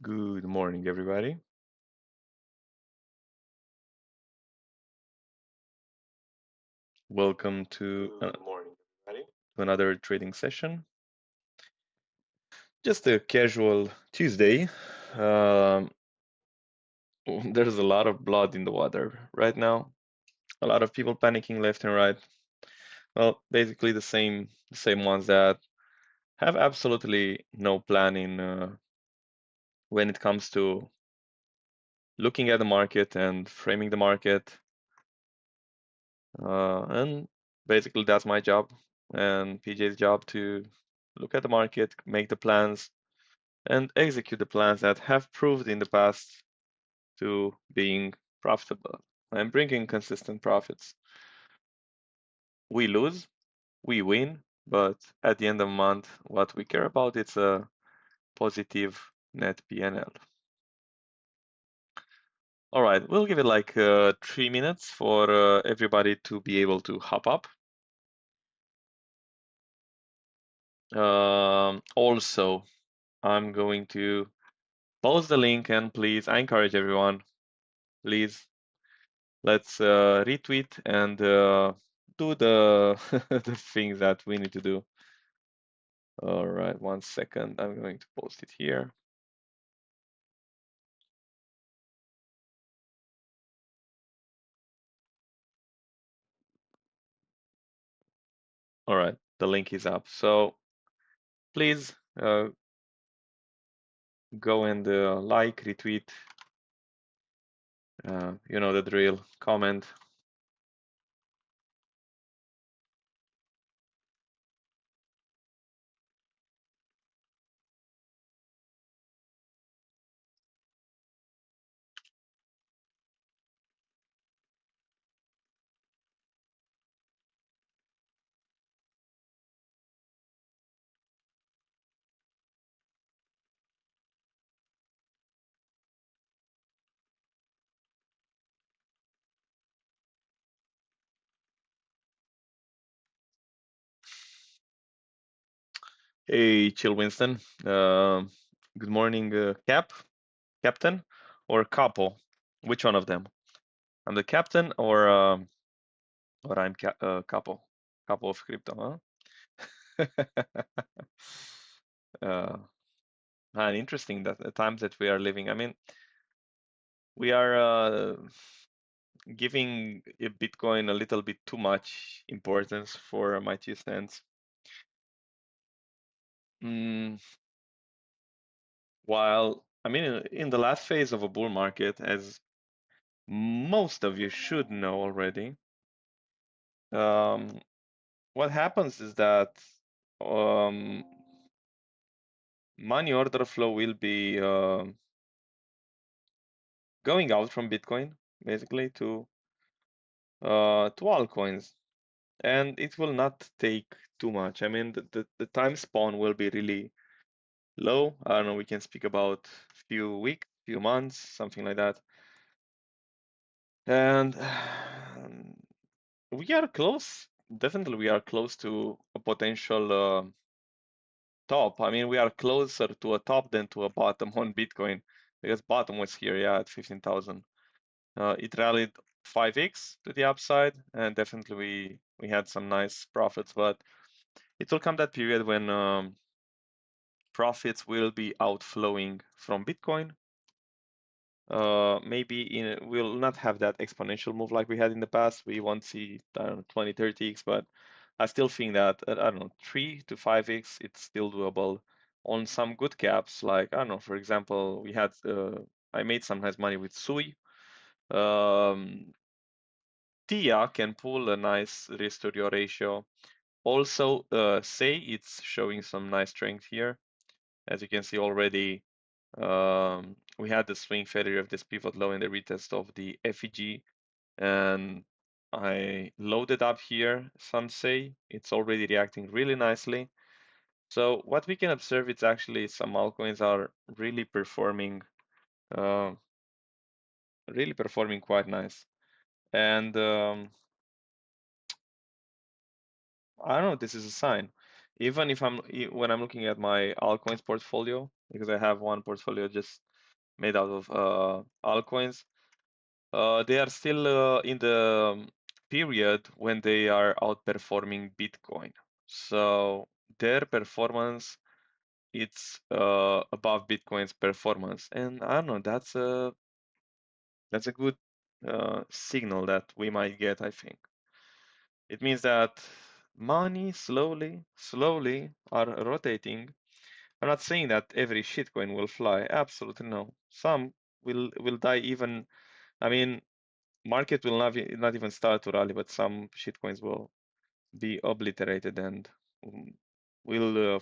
Good morning, everybody. Welcome to another trading session. Just a casual Tuesday. Um, there's a lot of blood in the water right now. A lot of people panicking left and right. Well, basically the same ones that have absolutely no plan in when it comes to looking at the market and framing the market. And basically that's my job and PJ's job to look at the market, make the plans, and execute the plans that have proved in the past to being profitable and bringing consistent profits. We lose, we win, but at the end of the month, what we care about is a positive net PNL. All right, we'll give it like 3 minutes for everybody to be able to hop up. Also, I'm going to post the link and please, I encourage everyone, please let's retweet and do the the things that we need to do. All right, 1 second. I'm going to post it here. All right, the link is up. So please go and like, retweet, you know the drill, comment. Hey, Chill Winston. Good morning, Captain, or Capo. Which one of them? I'm the captain, or I'm Capo, Capo of crypto, huh? uh, and interesting that the times that we are living. I mean, we are giving Bitcoin a little bit too much importance for my 2 cents. Mm, while I mean, in the last phase of a bull market, as most of you should know already, um, what happens is that um, money order flow will be going out from Bitcoin basically to altcoins, and it will not take too much. I mean, the time span will be really low. I don't know, we can speak about few weeks, few months, something like that. And we are close. Definitely, we are close to a potential top. I mean, we are closer to a top than to a bottom on Bitcoin because bottom was here, yeah, at 15,000. It rallied 5x to the upside, and definitely we had some nice profits, but it will come that period when profits will be outflowing from Bitcoin. Maybe we'll not have that exponential move like we had in the past. We won't see, I don't know, 20, 30x, but I still think that, I don't know, 3 to 5x, it's still doable on some good caps. Like, I don't know, for example, I made some nice money with Sui. TIA can pull a nice risk to your ratio. Also, say it's showing some nice strength here. As you can see already, we had the swing failure of this pivot low in the retest of the FEG, and I loaded up here. Some say it's already reacting really nicely. So what we can observe is actually some altcoins are uh, really performing quite nice. And I don't know, this is a sign. Even if when I'm looking at my altcoins portfolio, because I have one portfolio just made out of altcoins. They are still in the period when they are outperforming Bitcoin. So their performance it's above Bitcoin's performance, and I don't know. That's a good signal that we might get. I think it means that money slowly are rotating. I'm not saying that every shitcoin will fly. Absolutely no. Some will die even. I mean, market will not even start to rally, but some shitcoins will be obliterated and mm, will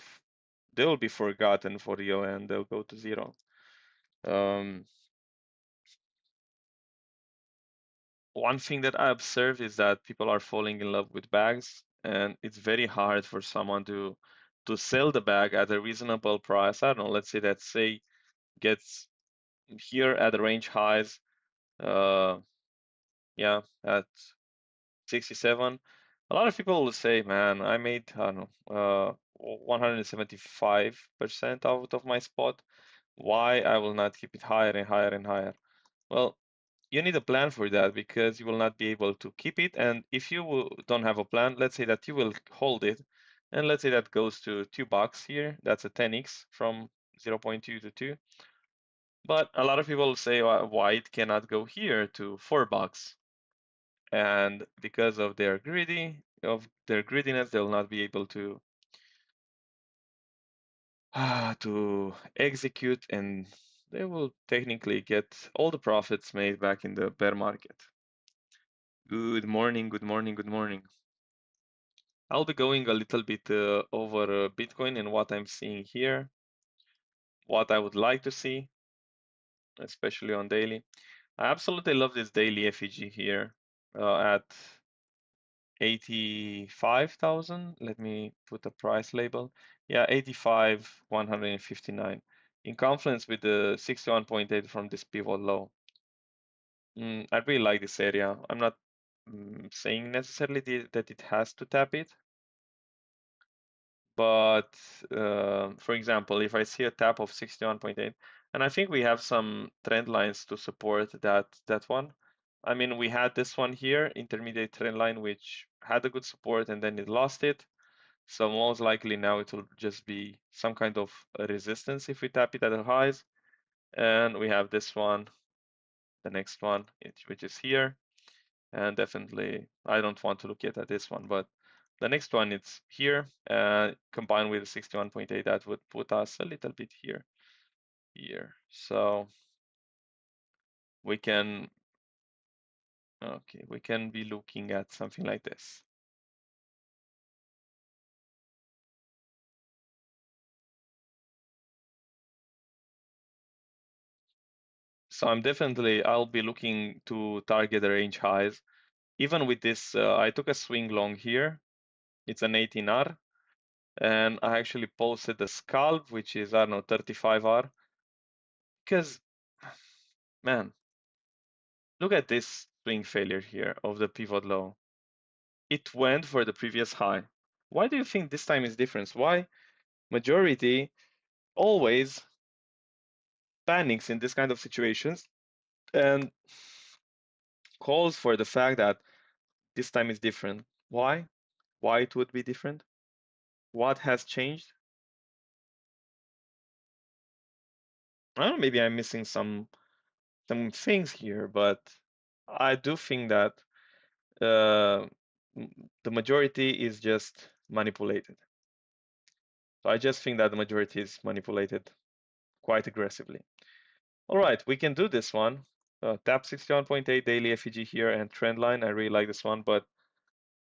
they will be forgotten for real and they'll go to zero. Um, One thing that I observed is that people are falling in love with bags, and it's very hard for someone to sell the bag at a reasonable price. I don't know, let's say that say gets here at the range highs, uh, yeah, at 67. A lot of people will say, man, I made, I don't know, 175% out of my spot. Why I will not keep it higher and higher and higher? Well, you need a plan for that because you will not be able to keep it. And if you don't have a plan, let's say that you will hold it, and let's say that goes to $2 here. That's a 10x from 0.2 to 2. But a lot of people say why it cannot go here to $4. And because of their greediness, they'll not be able to execute, and they will technically get all the profits made back in the bear market. Good morning, good morning, good morning. I'll be going a little bit over Bitcoin and what I'm seeing here, what I would like to see, especially on daily. I absolutely love this daily FEG here at 85,000. Let me put a price label. Yeah, 85,159 in confluence with the 61.8 from this pivot low. I really like this area. I'm not saying necessarily that it has to tap it, but for example, if I see a tap of 61.8, and I think we have some trend lines to support that one. I mean, we had this one here, intermediate trend line, which had a good support and then it lost it. So most likely now it will just be some kind of a resistance if we tap it at the highs. And we have this one, the next one, which is here. And definitely, I don't want to look yet at this one, but the next one it's here, combined with 61.8, that would put us a little bit here. So we can, okay, we can be looking at something like this. So I'll be looking to target the range highs. Even with this, I took a swing long here. It's an 18R, and I actually posted the scalp, which is, I don't know, 35R, because, man, look at this swing failure here of the pivot low. It went for the previous high. Why do you think this time is different? Why majority always panics in this kind of situations and calls for the fact that this time is different? Why? Why it would be different? What has changed? I don't know, maybe I'm missing some things here, but I do think that uh, the majority is just manipulated. So I just think that the majority is manipulated quite aggressively. All right, we can do this one. Tap 61.8 daily FEG here and trend line. I really like this one, but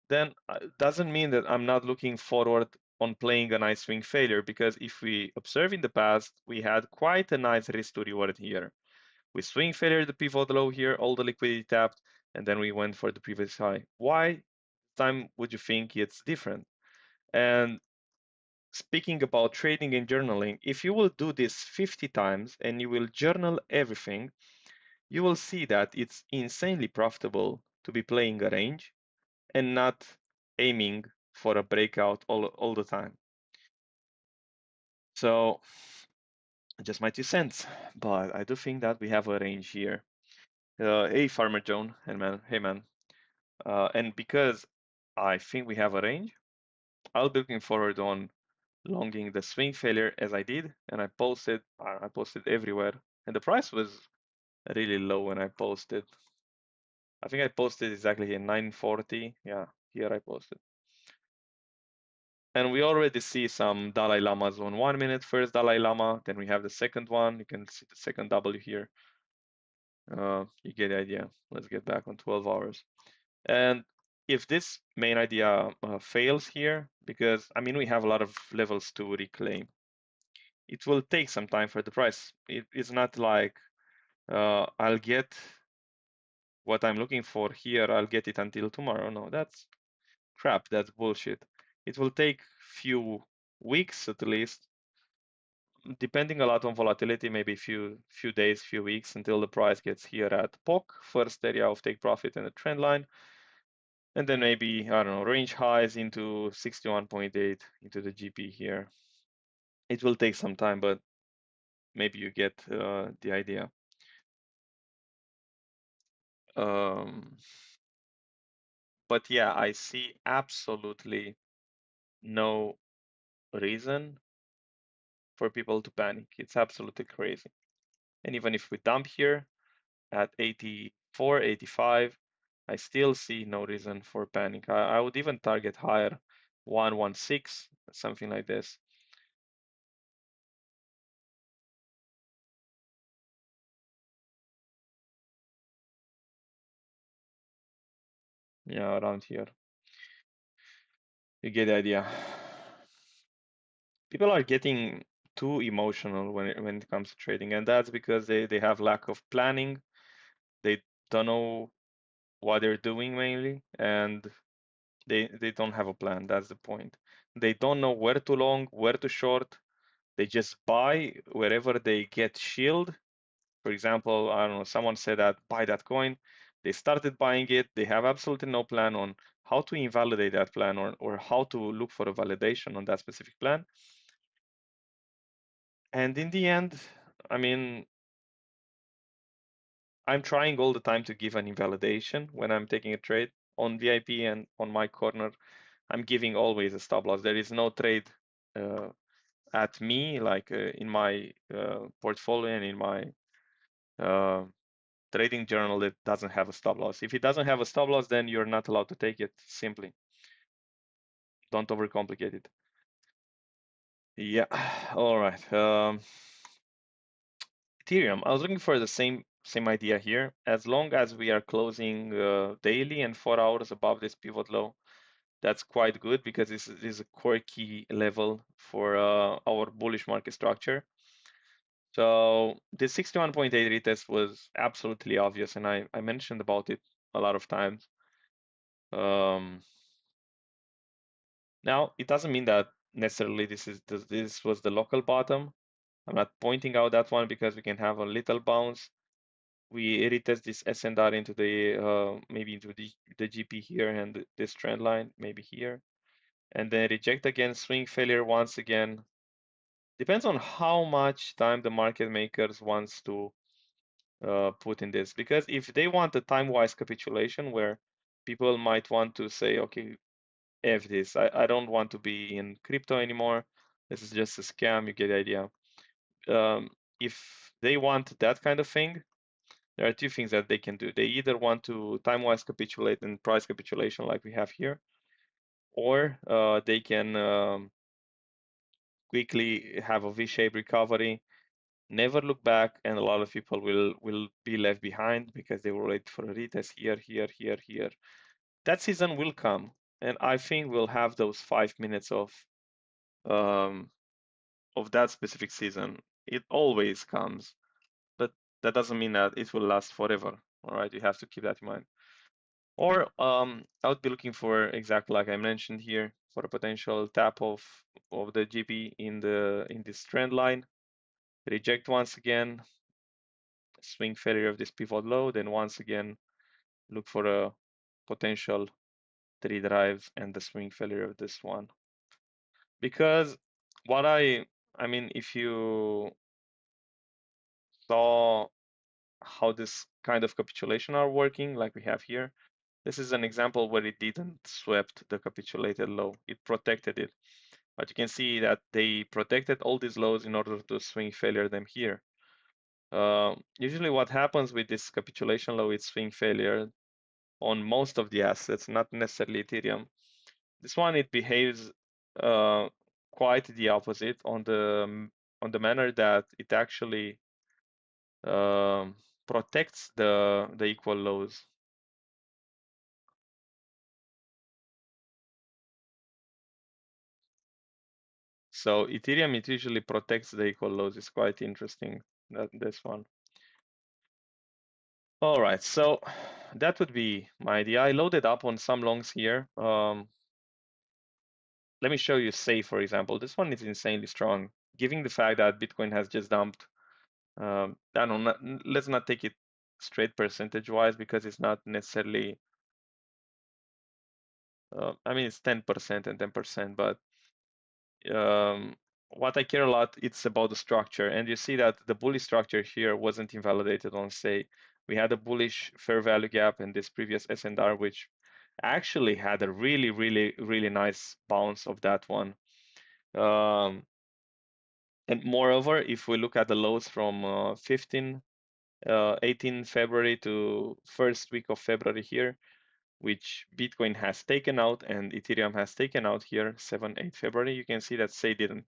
then doesn't mean that I'm not looking forward on playing a nice swing failure, because if we observe in the past, we had quite a nice risk to reward here. We swing failure the pivot low here, all the liquidity tapped, and then we went for the previous high. Why time would you think it's different? And speaking about trading and journaling, if you will do this 50 times and you will journal everything, you will see that it's insanely profitable to be playing a range and not aiming for a breakout all the time. So Just my 2 cents, but I do think that we have a range here. Hey, Farmer Joan, and man, hey man, and because I think we have a range, I'll be looking forward on longing the swing failure as I did, and I posted everywhere, and the price was really low when I posted. I think I posted exactly at 940. Yeah, here I posted. And we already see some Dalai Lamas on 1 minute, first Dalai Lama, then we have the second one. You can see the second W here. You get the idea. Let's get back on 12 hours. And if this main idea fails here, because I mean, we have a lot of levels to reclaim, it will take some time for the price. It's not like I'll get what I'm looking for here, I'll get it until tomorrow. No, that's crap. That's bullshit. It will take few weeks at least, depending a lot on volatility, maybe few days, few weeks until the price gets here at POC, first area of take profit in the trend line, and then maybe I don't know range highs into 61.8 into the GP here. It will take some time, but maybe you get the idea. Um, but yeah, I see absolutely no reason for people to panic. It's absolutely crazy. And even if we dump here at 84, 85, I still see no reason for panic. I would even target higher, 116, something like this. Yeah, around here. You get the idea. People are getting too emotional when it comes to trading, and that's because they have lack of planning. They don't know what they're doing mainly, and they don't have a plan. That's the point. They don't know where to long, where to short. They just buy wherever they get shield. For example, I don't know, someone said that buy that coin. They started buying it. They have absolutely no plan on how to invalidate that plan or how to look for a validation on that specific plan. And in the end, I mean, I'm trying all the time to give an invalidation when I'm taking a trade on VIP and on my corner. I'm giving always a stop loss. There is no trade uh, at me, like in my portfolio and in my uh, trading journal that doesn't have a stop loss. If it doesn't have a stop loss, then you're not allowed to take it. Simply, don't overcomplicate it. Yeah. All right. Ethereum. I was looking for the same idea here. As long as we are closing daily and 4 hours above this pivot low, that's quite good because this is a core key level for our bullish market structure. So the 61.8 retest was absolutely obvious, and I mentioned about it a lot of times. Um, Now, it doesn't mean that necessarily this was the local bottom. I'm not pointing out that one because we can have a little bounce. We retest this S&R into the maybe into the GP here and this trend line maybe here, and then reject again, swing failure once again. Depends on how much time the market makers wants to put in this, because if they want a time-wise capitulation where people might want to say, okay, F this. I don't want to be in crypto anymore. This is just a scam. You get the idea. If they want that kind of thing, there are two things that they can do. They either want to time-wise capitulate and price capitulation like we have here, or they can quickly have a V-shaped recovery, never look back, and a lot of people will be left behind because they will wait for a retest here, here, here, here. That season will come, and I think we'll have those 5 minutes um, of that specific season. It always comes, but that doesn't mean that it will last forever. All right, you have to keep that in mind. Or I would be looking for exactly like I mentioned here for a potential tap of the GB in this trend line. Reject once again, swing failure of this pivot low, then once again look for a potential three drives and the swing failure of this one. Because what I mean, if you saw how this kind of capitulation are working, like we have here. This is an example where it didn't swept the capitulated low. It protected it. But you can see that they protected all these lows in order to swing failure them here. Usually what happens with this capitulation low is swing failure on most of the assets, not necessarily Ethereum. This one, it behaves uh, quite the opposite on the manner that it actually protects the equal lows. So Ethereum, it usually protects the equal lows. It's quite interesting, this one. All right, so that would be my idea. I loaded up on some longs here. Let me show you Say, for example. This one is insanely strong, given the fact that Bitcoin has just dumped. I don't know, let's not take it straight percentage-wise because it's not necessarily, I mean, it's 10% and 10%, but um, what I care a lot, it's about the structure. And you see that the bullish structure here wasn't invalidated on Say. We had a bullish fair value gap in this previous S&R, which actually had a really, really, really nice bounce of that one. Um, and moreover, if we look at the lows from 18 February to first week of February here, which Bitcoin has taken out and Ethereum has taken out here, 7, 8 February, you can see that Say didn't.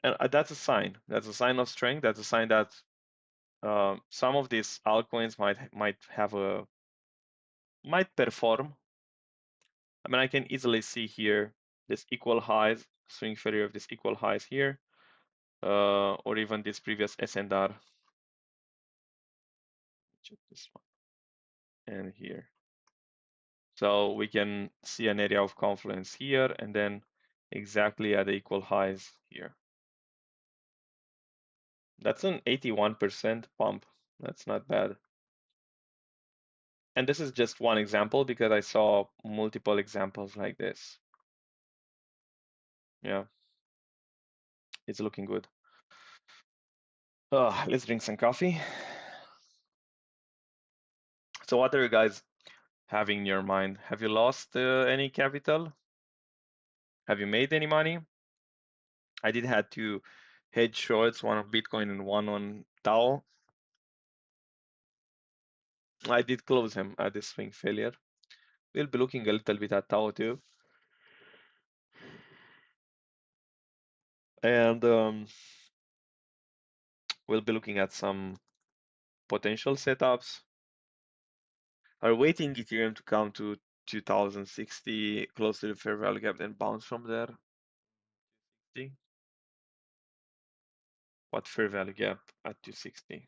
And that's a sign. That's a sign of strength. That's a sign that some of these altcoins might perform. I mean, I can easily see here this equal highs, swing failure of this equal highs here, or even this previous S&R. Check this one and here. So we can see an area of confluence here and then exactly at the equal highs here. That's an 81% pump. That's not bad. And this is just one example because I saw multiple examples like this. Yeah, it's looking good. Let's drink some coffee. So what are you guys having in your mind? Have you lost any capital? Have you made any money? I did had two hedge shorts, one on Bitcoin and one on Tao. I did close him at this swing failure. We'll be looking a little bit at Tao too. And we'll be looking at some potential setups. Are waiting Ethereum to come to 2060, close to the fair value gap, then bounce from there. See what fair value gap at 260?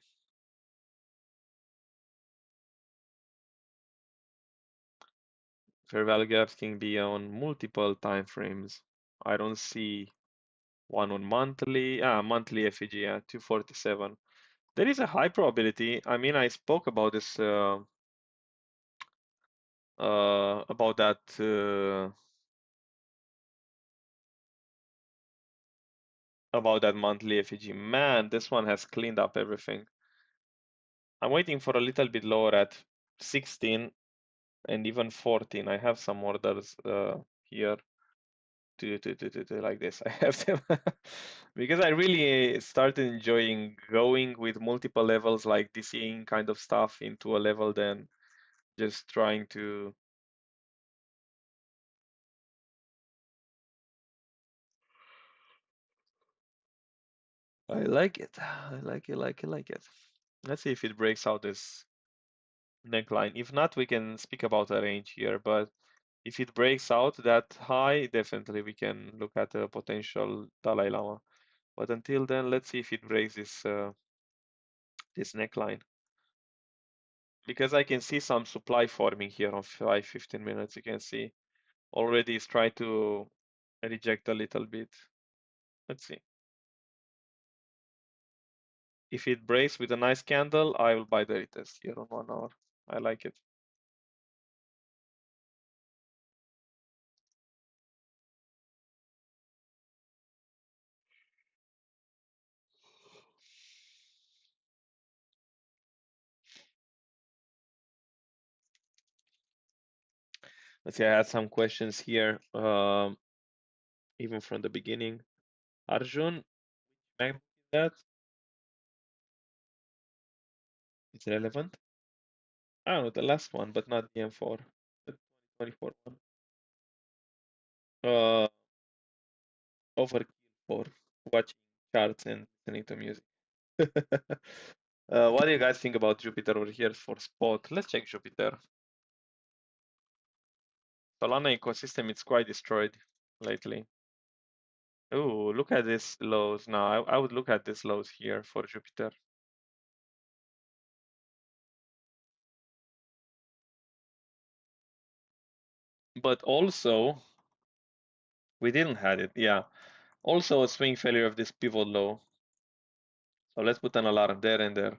Fair value gaps can be on multiple time frames. I don't see one on monthly. Monthly FEG at 247. There is a high probability. I mean, I spoke about this about that monthly FEG. Man, this one has cleaned up everything. I'm waiting for a little bit lower at 16 and even 14. I have some orders here to like this. I have them because I really started enjoying going with multiple levels like DCing kind of stuff into a level than just trying to. I like it. I like it. Let's see if it breaks out this neckline. If not, we can speak about a range here, but if it breaks out that high, definitely we can look at a potential Dalai Lama. But until then, let's see if it breaks this neckline. Because I can see some supply forming here on 15 minutes. You can see already it's trying to reject a little bit. Let's see. If it breaks with a nice candle, I will buy the retest here on 1 hour. I like it. let's see, I had some questions here, even from the beginning. Arjun, MacBook is that? It's relevant? I don't know, the last one, but not the M4, the 2024 one. Uh, Overkill for watching charts and listening to music. What do you guys think about Jupiter over here for spot? Let's check Jupiter. Solana ecosystem is quite destroyed lately. Oh, look at these lows now. I would look at these lows here for Jupiter. But also, we didn't had it. Yeah. Also a swing failure of this pivot low. So let's put an alarm there and there.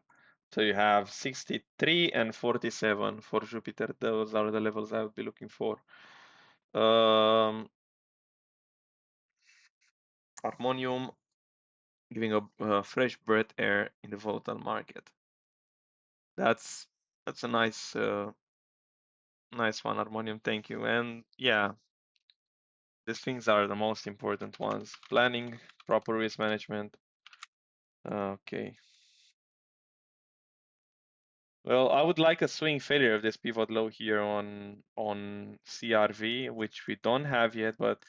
So you have 63 and 47 for Jupiter. Those are the levels I would be looking for. Harmonium giving a fresh breath air in the volatile market. That's a nice nice one, Harmonium. Thank you. And yeah, these things are the most important ones. Planning, proper risk management. Okay. Well, I would like a swing failure of this pivot low here on CRV, which we don't have yet, but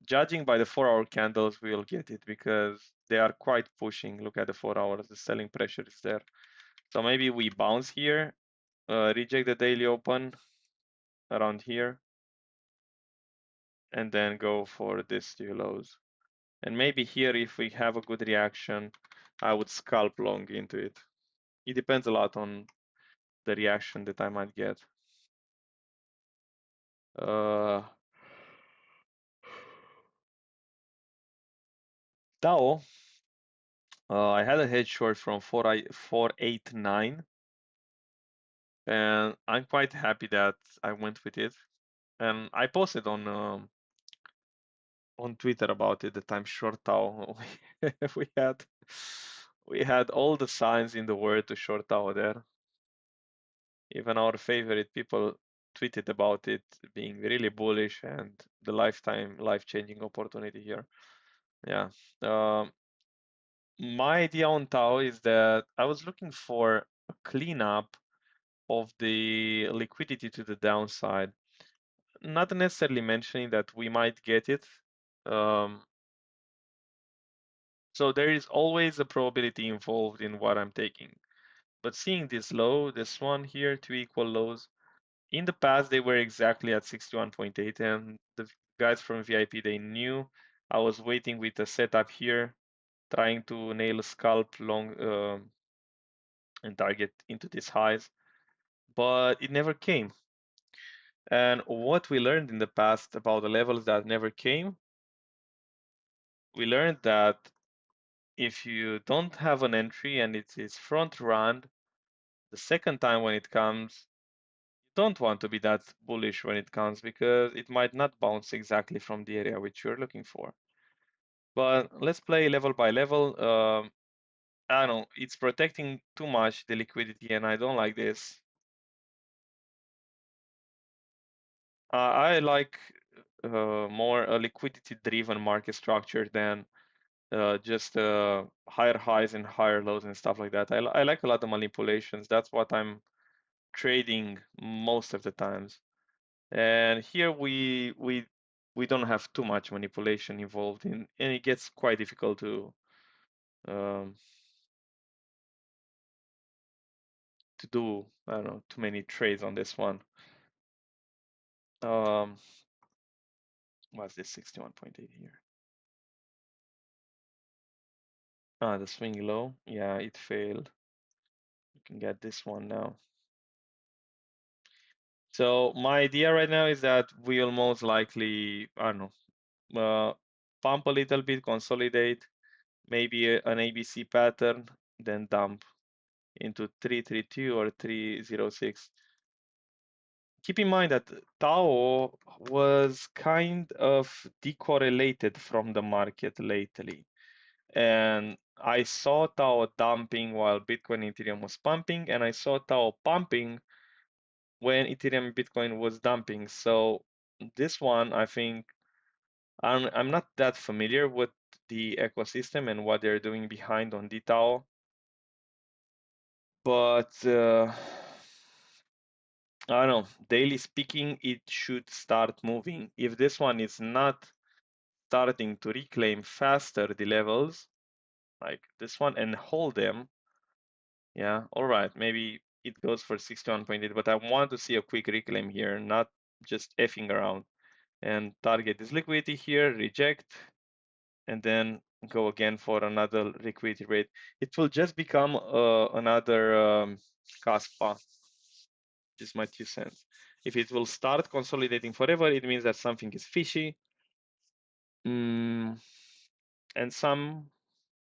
judging by the 4-hour candles, we'll get it because they are quite pushing. Look at the 4 hours, the selling pressure is there. So maybe we bounce here, reject the daily open around here, and then go for these two lows. And maybe here, if we have a good reaction, I would scalp long into it. It depends a lot on the reaction that I might get. Tao, I had a hedge short from 489, and I'm quite happy that I went with it. And I posted on Twitter about it that I'm short Tao. we had we had all the signs in the world to short Tao there. Even our favorite people tweeted about it being really bullish and the lifetime life-changing opportunity here. Yeah. My idea on Tao is that I was looking for a cleanup of the liquidity to the downside. Not necessarily mentioning that we might get it. Um, so there is always a probability involved in what I'm taking. But seeing this low, this one here, two equal lows, in the past they were exactly at 61.8, and the guys from VIP, they knew I was waiting with a setup here, trying to nail a scalp long and target into these highs, but it never came. And what we learned in the past about the levels that never came, we learned that if you don't have an entry and it is front run, the second time when it comes, you don't want to be that bullish when it comes because it might not bounce exactly from the area which you're looking for. But let's play level by level. I don't know, it's protecting too much the liquidity and I don't like this. I like more a liquidity-driven market structure than just higher highs and higher lows and stuff like that. I like a lot of manipulations. That's what I'm trading most of the times. And here we don't have too much manipulation involved in, and it gets quite difficult um, to do, I don't know, too many trades on this one. Um, what's this 61.8 here? Ah, the swing low. Yeah, it failed. You can get this one now. So my idea right now is that we'll most likely, I don't know, pump a little bit, consolidate, maybe an ABC pattern, then dump into 332 or 306. Keep in mind that Tao was kind of decorrelated from the market lately. And I saw Tao dumping while Bitcoin and Ethereum was pumping, and I saw Tao pumping when Ethereum and Bitcoin was dumping. So This one, I think, I'm not that familiar with the ecosystem and what they're doing behind on DTAO, but I don't know. Daily speaking, it should start moving. If this one is not starting to reclaim faster the levels, like this one, and hold them, yeah, all right, maybe it goes for 61.8, but I want to see a quick reclaim here, not just effing around. And target this liquidity here, reject, and then go again for another liquidity rate. It will just become another CASPA, just my 2 cents. If it will start consolidating forever, it means that something is fishy. And some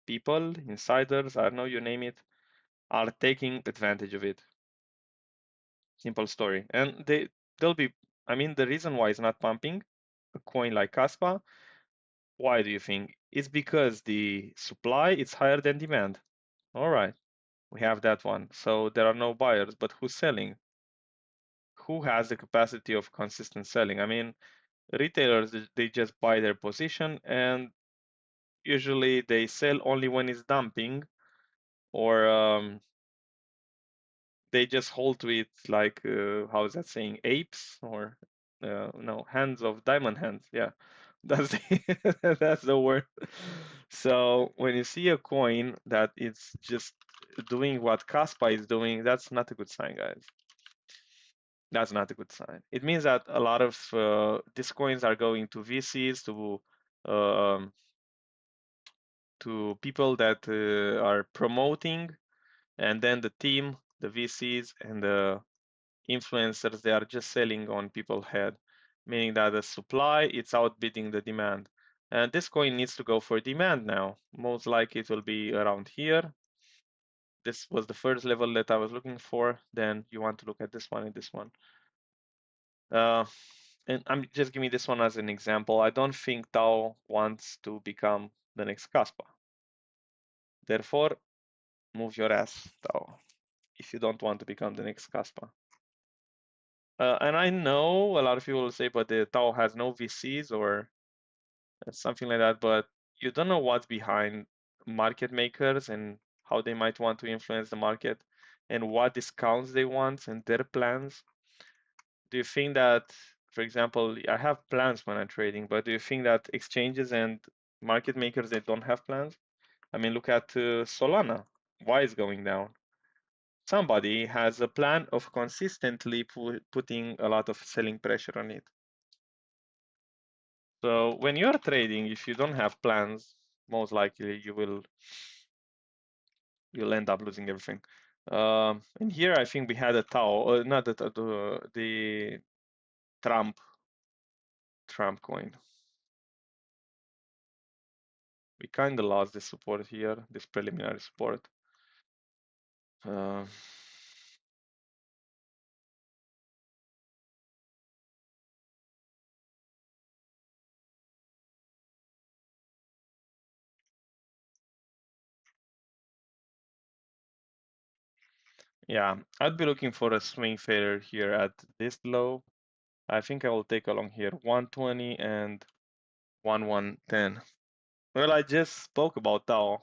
people, insiders, I don't know, you name it, are taking advantage of it. Simple story. And they'll be, I mean, the reason why it's not pumping a coin like CASPA, why do you think? It's because the supply is higher than demand. All right, we have that one. So there are no buyers, but who's selling? Who has the capacity of consistent selling? I mean, retailers, they just buy their position and usually they sell only when it's dumping, or they just hold to it like, how is that saying, apes, or no, hands of diamond hands. Yeah, that's that's the word. So when you see a coin that it's just doing what Kaspa is doing, that's not a good sign, guys. That's not a good sign. It means that a lot of these coins are going to VCs, um, to people that are promoting, and then the team, the VCs, and the influencers, they are just selling on people's head, meaning that the supply it's outbidding the demand. And this coin needs to go for demand now. Most likely it will be around here. This was the first level that I was looking for. Then you want to look at this one and this one. Uh, and I'm just giving this one as an example. I don't think Tao wants to become the next Kaspa. Therefore, move your ass, Tao, if you don't want to become the next Kaspa. And I know a lot of people will say, but the Tao has no VCs or something like that, but you don't know what's behind market makers and how they might want to influence the market and what discounts they want and their plans. Do you think that, for example, I have plans when I'm trading, but do you think that exchanges and market makers, they don't have plans? I mean, look at Solana. Why is going down? Somebody has a plan of consistently putting a lot of selling pressure on it. So when you're trading, if you don't have plans, most likely you'll end up losing everything. And here I think we had a Tau, not the Trump coin. We kind of lost this support here, this preliminary support. Uh, yeah, I'd be looking for a swing failure here at this low. I think I will take along here 120 and 1110. Well, I just spoke about Tau.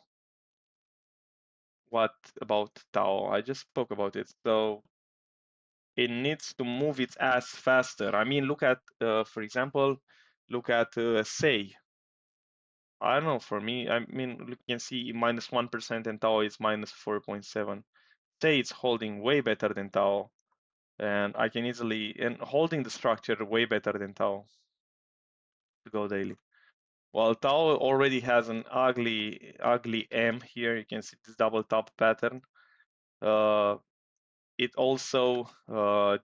What about Tau? I just spoke about it. So it needs to move its ass faster. I mean, look at, for example, look at Say. I don't know, for me, I mean, you can see -1% and Tau is -4.7. Say it's holding way better than Tau, and I can easily, and holding the structure way better than Tau to go daily. Well, Tau already has an ugly M here. You can see this double top pattern. It also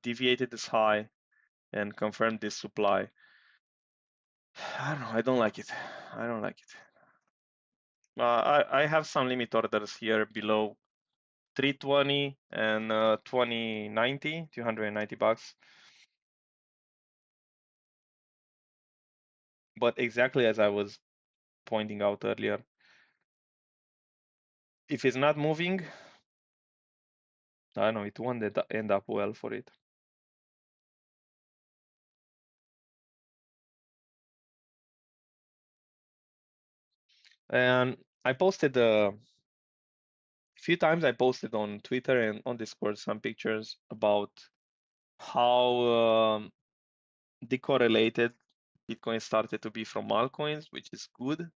deviated this high and confirmed this supply. I don't know. I don't like it. I don't like it. I have some limit orders here below 320 and 2090, $290. But exactly as I was pointing out earlier, if it's not moving, I don't know, it won't end up well for it. And I posted a few times. I posted on Twitter and on Discord some pictures about how decorrelated Bitcoin started to be from altcoins, which is good.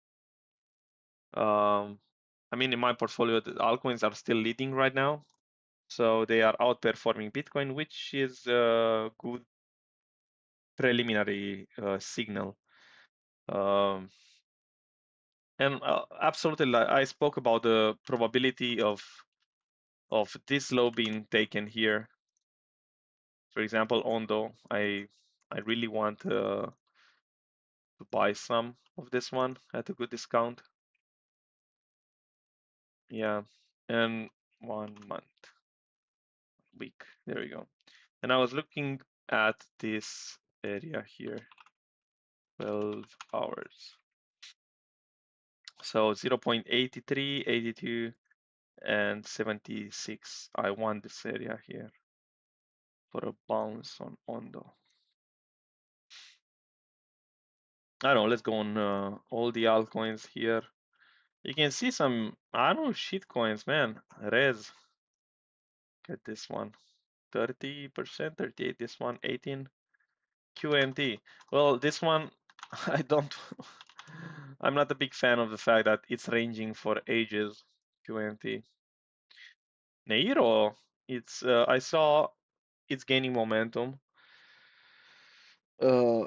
I mean, in my portfolio, the altcoins are still leading right now, so they are outperforming Bitcoin, which is a good preliminary signal. Um, and absolutely, I spoke about the probability of this low being taken here. For example, Ondo, I really want to buy some of this one at a good discount. Yeah, and 1 month, week. There we go. And I was looking at this area here, 12 hours. So 0.83, 82, and 76. I want this area here for a bounce on Ondo. I don't know, let's go on all the altcoins here. You can see some, I don't know, shit coins, man. Res, get this one. 30%, 38, this one, 18. QNT. Well, this one, I don't, I'm not a big fan of the fact that it's ranging for ages. QNT. Neiro, I saw it's gaining momentum. Uh,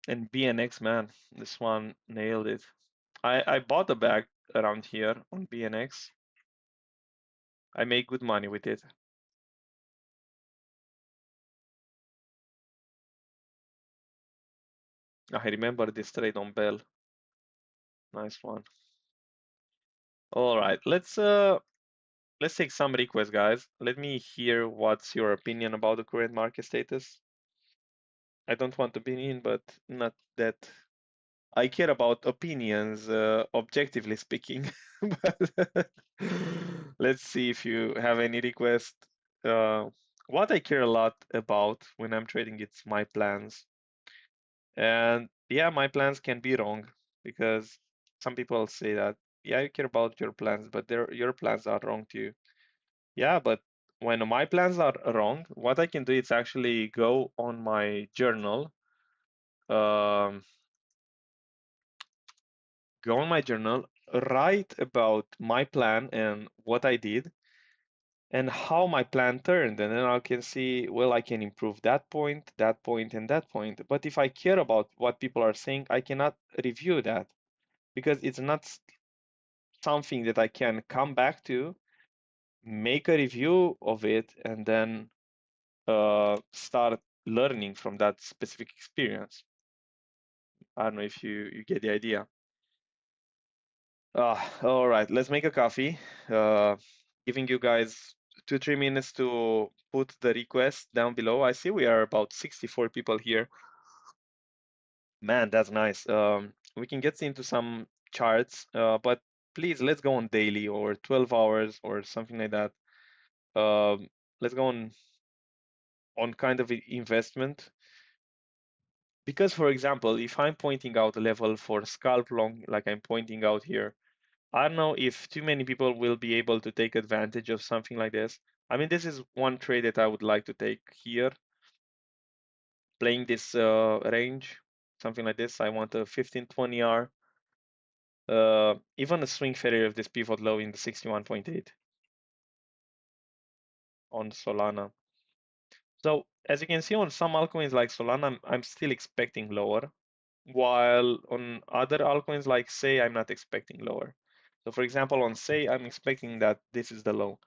and BNX, man, this one nailed it. I bought a bag around here on BNX. I make good money with it. I remember this trade on Bell. Nice one. All right, let's take some requests, guys. Let me hear what's your opinion about the current market status. I don't want to be in, but not that I care about opinions, objectively speaking. But let's see if you have any request. Uh, what I care a lot about when I'm trading, it's my plans. And yeah, my plans can be wrong because some people say that, yeah, I care about your plans, but your plans are wrong too. Yeah, but when my plans are wrong, what I can do is actually go on my journal, um, write about my plan and what I did and how my plan turned, and then I can see, well, I can improve that point, and that point. But if I care about what people are saying, I cannot review that because it's not something that I can come back to, make a review of it, and then start learning from that specific experience. I don't know if you get the idea. All right, let's make a coffee. Giving you guys 2-3 minutes to put the request down below. I see we are about 64 people here. Man, that's nice. We can get into some charts, but please let's go on daily or 12 hours or something like that. Let's go on kind of investment. Because, for example, if I'm pointing out a level for scalp long, like I'm pointing out here, I don't know if too many people will be able to take advantage of something like this. I mean, this is one trade that I would like to take here, playing this range, something like this. I want a 15-20 hour, even a swing failure of this pivot low in the 61.8 on Solana. So as you can see on some altcoins like Solana, I'm still expecting lower, while on other altcoins like Say, I'm not expecting lower. So for example, on Say, I'm expecting that this is the low.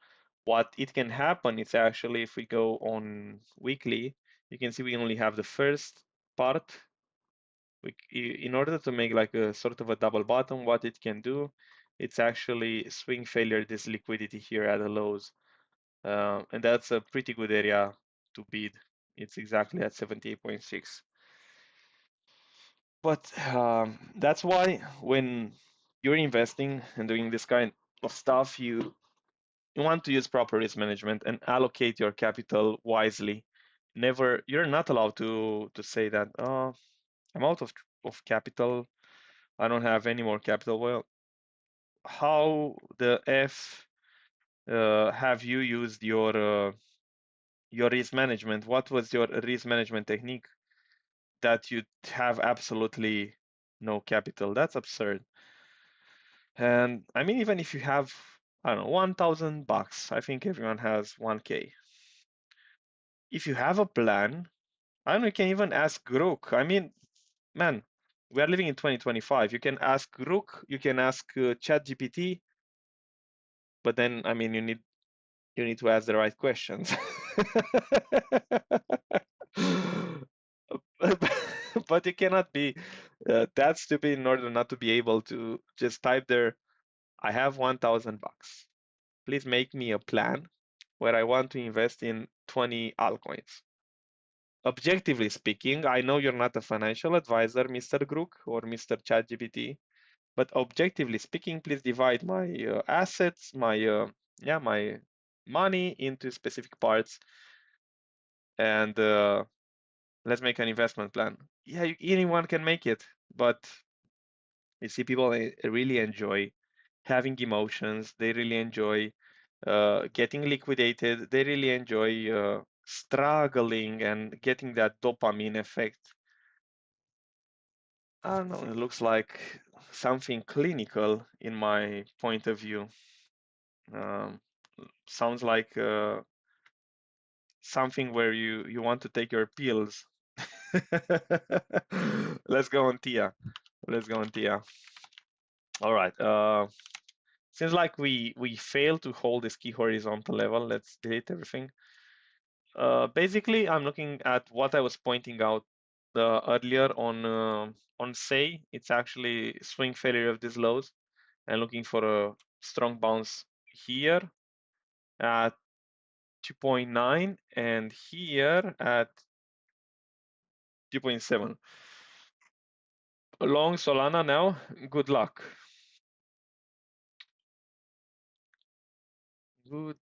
What it can happen is actually if we go on weekly, you can see we only have the first part. In order to make like a sort of a double bottom, what it can do, it's actually swing failure this liquidity here at the lows. And that's a pretty good area to bid. It's exactly at 78.6. But that's why when you're investing and doing this kind of stuff, you want to use proper risk management and allocate your capital wisely. Never, you're not allowed to say that, oh, I'm out of capital. I don't have any more capital. Well, how the F have you used your risk management? What was your risk management technique that you have absolutely no capital? That's absurd. And I mean, even if you have, I don't know, $1,000, I think everyone has 1K. If you have a plan, I don't know, you can even ask Grook. I mean, man, we are living in 2025. You can ask Grook, you can ask ChatGPT, but then, I mean, you need to ask the right questions. But you cannot be that stupid in order not to be able to just type there, I have $1,000. Please make me a plan where I want to invest in 20 altcoins. Objectively speaking, I know you're not a financial advisor, Mr. Grook or Mr. ChatGPT, but objectively speaking, please divide my assets, my money into specific parts, and let's make an investment plan. Yeah, anyone can make it, but you see, people really enjoy having emotions. They really enjoy getting liquidated. They really enjoy struggling and getting that dopamine effect. I don't know, it looks like something clinical in my point of view. Um, Sounds like something where you want to take your pills. Let's go on Tia. Let's go on Tia. All right. Seems like we failed to hold this key horizontal level. Let's delete everything. Basically, I'm looking at what I was pointing out earlier on say. It's actually swing failure of these lows and looking for a strong bounce here at 2.9 and here at 2.7. Long Solana now. Good luck. Good.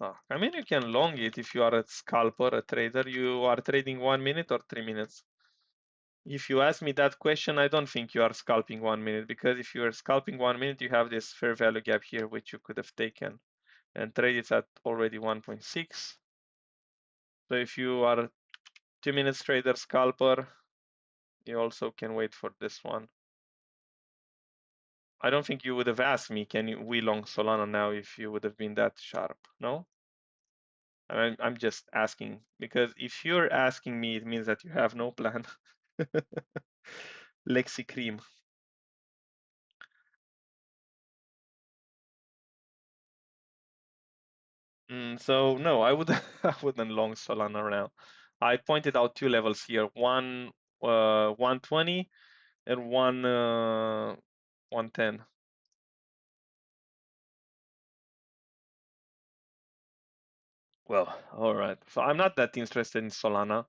I mean, you can long it if you are a scalper, a trader. You are trading 1 minute or 3 minutes. If you ask me that question, I don't think you are scalping 1 minute because if you are scalping 1 minute, you have this fair value gap here, which you could have taken and traded at already 1.6. So if you are a 2 minutes trader scalper, you also can wait for this one. I don't think you would have asked me, we long Solana now if you would have been that sharp, no? I'm just asking because if you're asking me, it means that you have no plan. Lexi Cream. So no, I would I wouldn't long Solana now. I pointed out two levels here, one 120 and one 110. Well, all right. So I'm not that interested in Solana.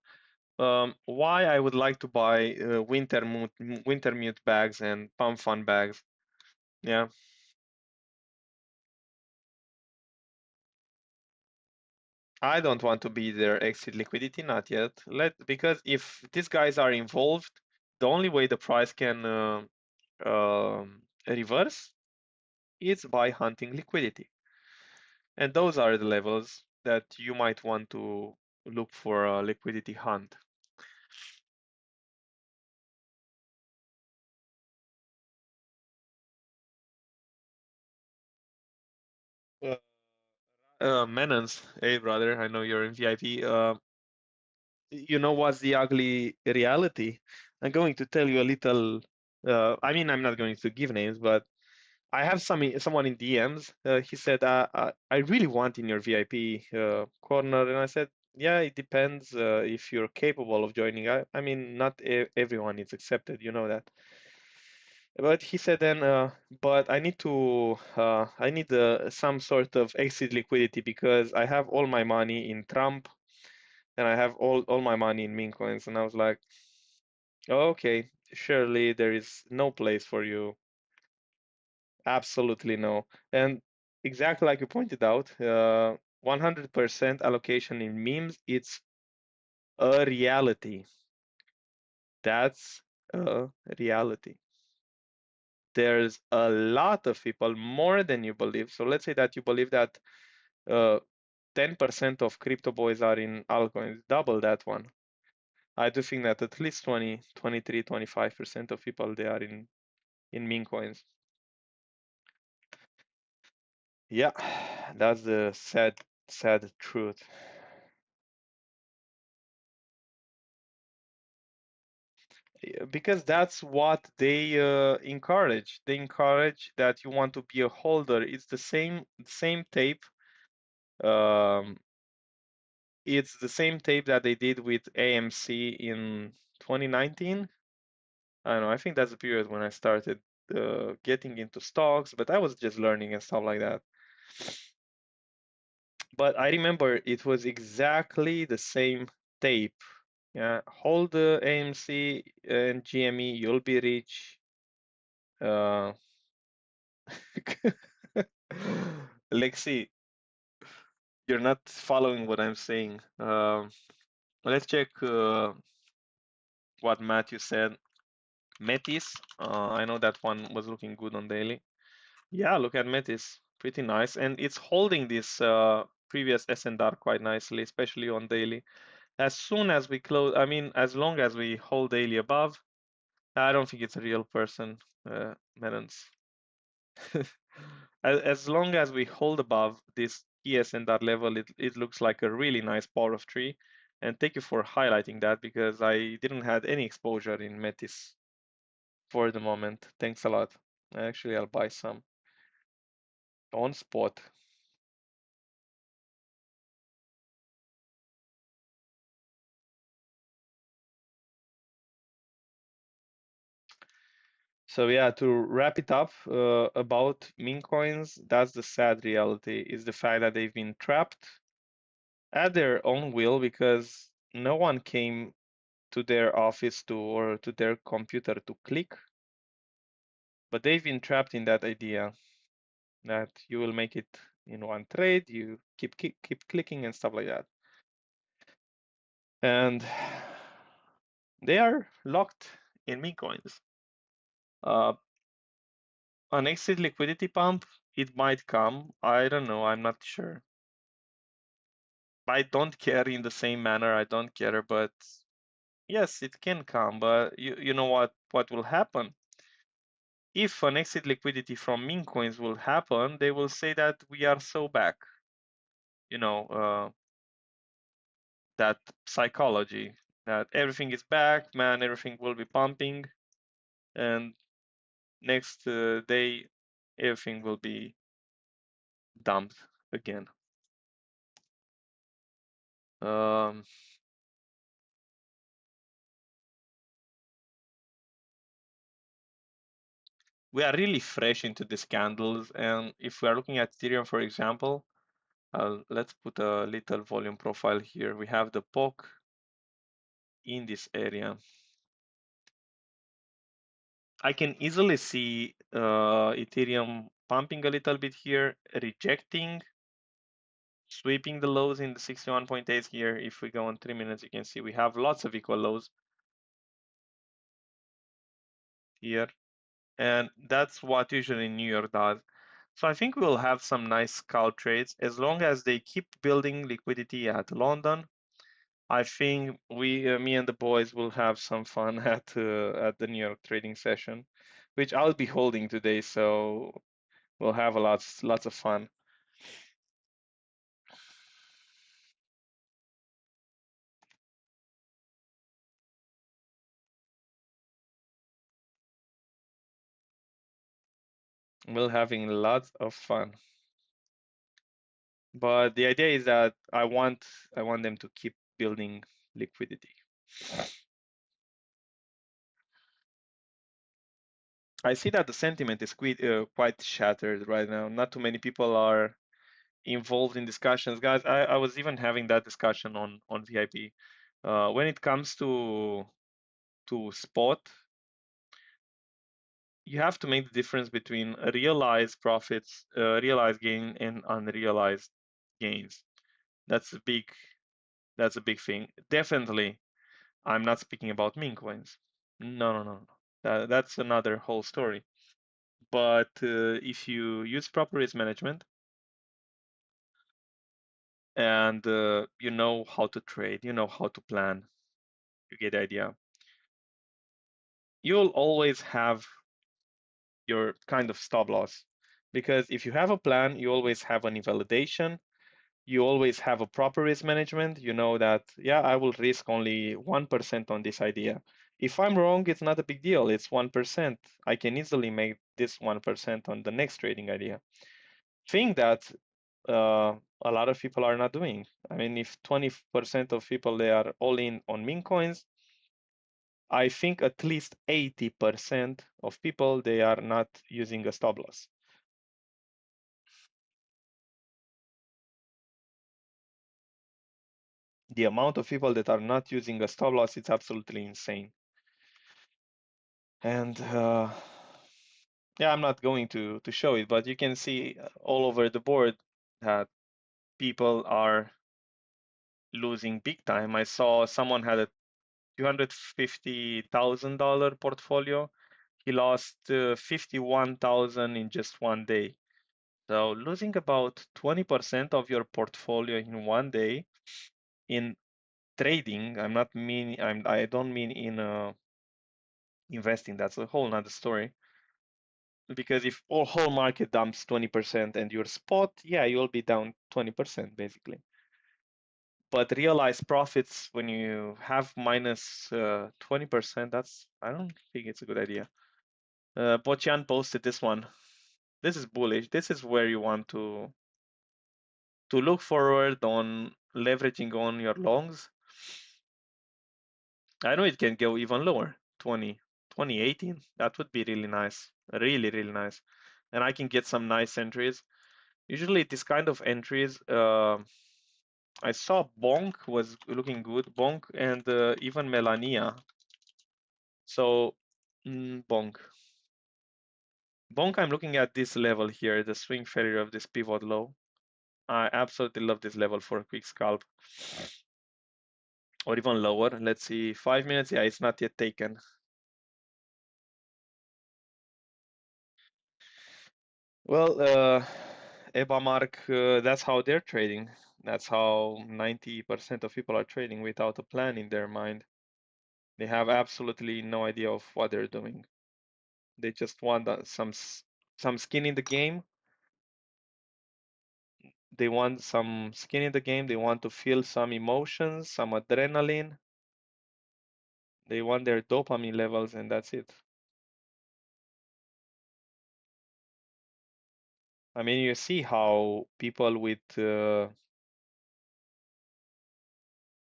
Why I would like to buy winter mute bags and pump fun bags. Yeah, I don't want to be their exit liquidity, not yet. Because if these guys are involved, the only way the price can reverse is by hunting liquidity. And those are the levels that you might want to look for a liquidity hunt. Uh, Menons, hey brother, I know you're in VIP. You know what's the ugly reality? I'm going to tell you a little. I mean, I'm not going to give names, but I have someone in DMs. He said, "I really want in your VIP corner," and I said, "Yeah, it depends if you're capable of joining. I mean, not everyone is accepted, you know that." But he said then, "But I need some sort of exit liquidity because I have all my money in Trump and I have all my money in meme coins." And I was like, "Oh, okay, surely there is no place for you. Absolutely no." And exactly like you pointed out, 100% allocation in memes, it's a reality. That's a reality. There's a lot of people, more than you believe. So let's say that you believe that 10% of crypto boys are in altcoins, double that one. I do think that at least 20, 23, 25% of people they are in meme coins. Yeah, that's the sad truth. Because that's what they encourage. They encourage that you want to be a holder. It's the same tape. Um, it's the same tape that they did with AMC in 2019. I don't know. I think that's the period when I started getting into stocks, but I was just learning and stuff like that. But I remember it was exactly the same tape. Yeah, hold the AMC and GME, you'll be rich. Uh, Lexi, you're not following what I'm saying. Let's check what Matthew said. Metis, I know that one was looking good on daily. Yeah, look at Metis, pretty nice, and it's holding this previous S&R quite nicely, especially on daily. As soon as we close, I mean, as long as we hold daily above, I don't think it's a real person, Melons. As long as we hold above this ES and that level, it looks like a really nice power of three. And thank you for highlighting that because I didn't have any exposure in Metis for the moment. Thanks a lot. Actually, I'll buy some on spot. So yeah, to wrap it up about meme coins, that's the sad reality is the fact that they've been trapped at their own will because no one came to their office to or to their computer to click, but they've been trapped in that idea that you will make it in one trade, you keep clicking and stuff like that. And they are locked in meme coins. Uh, an exit liquidity pump, it might come. I don't know, I'm not sure. I don't care in the same manner, I don't care, but yes, it can come, but you know what will happen? If an exit liquidity from meme coins will happen, they will say that we are so back. You know, that psychology that everything is back, man, everything will be pumping, and next day everything will be dumped again. Um, we are really fresh into these candles, and if we are looking at Ethereum, for example, let's put a little volume profile here. We have the POC in this area. I can easily see Ethereum pumping a little bit here, rejecting, sweeping the lows in the 61.8 here. If we go on 3 minutes, you can see we have lots of equal lows here. And that's what usually New York does. So I think we'll have some nice scalp trades as long as they keep building liquidity at London. I think me and the boys will have some fun at the New York trading session, which I'll be holding today. So we'll have lots of fun. We're having lots of fun. But the idea is that I want them to keep building liquidity. I see that the sentiment is quite shattered right now. Not too many people are involved in discussions. Guys, I was even having that discussion on VIP. When it comes to spot, you have to make the difference between realized profits, realized gain, and unrealized gains. That's a big thing. Definitely, I'm not speaking about meme coins. No, no, no, no. That's another whole story. But if you use proper risk management and you know how to trade, you know how to plan, you get the idea. You'll always have your kind of stop loss because if you have a plan, you always have an invalidation. You always have a proper risk management. You know that, yeah, I will risk only 1% on this idea. If I'm wrong, it's not a big deal. It's 1%. I can easily make this 1% on the next trading idea. Thing that a lot of people are not doing. I mean, if 20% of people they are all in on meme coins, I think at least 80% of people they are not using a stop loss. The amount of people that are not using a stop loss is absolutely insane. And yeah, I'm not going to show it, but you can see all over the board that people are losing big time. I saw someone had a $250,000 portfolio. He lost 51,000 in just one day. So losing about 20% of your portfolio in one day in trading, I don't mean in investing. That's a whole nother story. Because if all whole market dumps 20% and your spot, yeah, you'll be down 20% basically. But realized profits when you have minus 20%, I don't think it's a good idea. Bochan posted this one. This is bullish. This is where you want to look forward on leveraging on your longs. I know it can go even lower, 2018. That would be really nice. Really, really nice. And I can get some nice entries. Usually this kind of entries, I saw Bonk was looking good. Bonk and even Melania. So Bonk. Bonk, I'm looking at this level here, the swing failure of this pivot low. I absolutely love this level for a quick scalp. Or even lower. Let's see, 5 minutes. Yeah, it's not yet taken. Well, EBA Mark, that's how they're trading. That's how 90% of people are trading without a plan in their mind. They have absolutely no idea of what they're doing. They just want some skin in the game. They want some skin in the game. They want to feel some emotions, some adrenaline. They want their dopamine levels, and that's it. I mean, you see how people with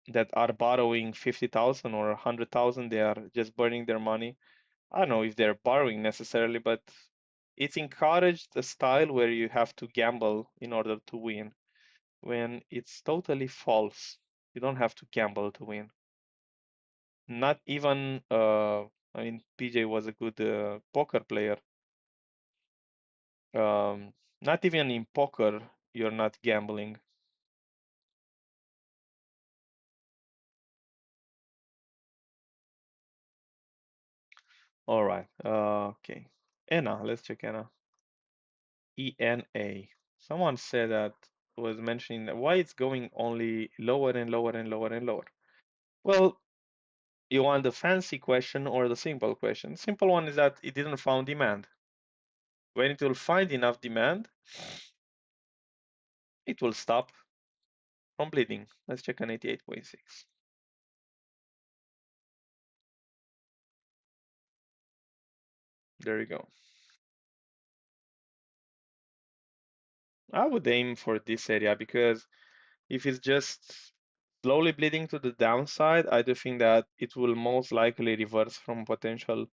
that are borrowing 50,000 or 100,000, they are just burning their money. I don't know if they're borrowing necessarily, but it's encouraged a style where you have to gamble in order to win, when it's totally false. You don't have to gamble to win. Not even, I mean, PJ was a good poker player. Not even in poker, you're not gambling. All right. Okay. Enna, let's check Enna. ENA. Someone said that was mentioning that why it's going only lower and lower and lower and lower. Well, you want the fancy question or the simple question? Simple one is that it didn't find demand. When it will find enough demand, it will stop from bleeding. Let's check on 88.6. There you go. I would aim for this area because if it's just slowly bleeding to the downside, I do think that it will most likely reverse from potential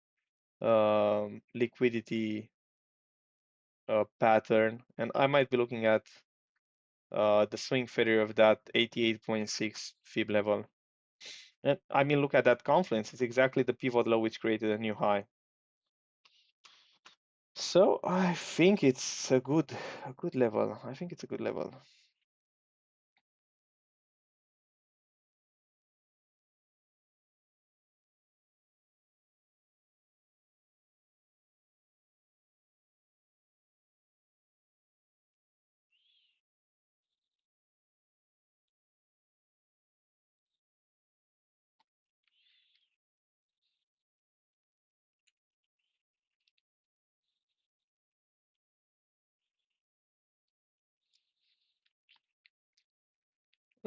liquidity pattern, and I might be looking at the swing failure of that 88.6 fib level. And I mean, look at that confluence. It's exactly the pivot low which created a new high. So I think it's a good level. I think it's a good level.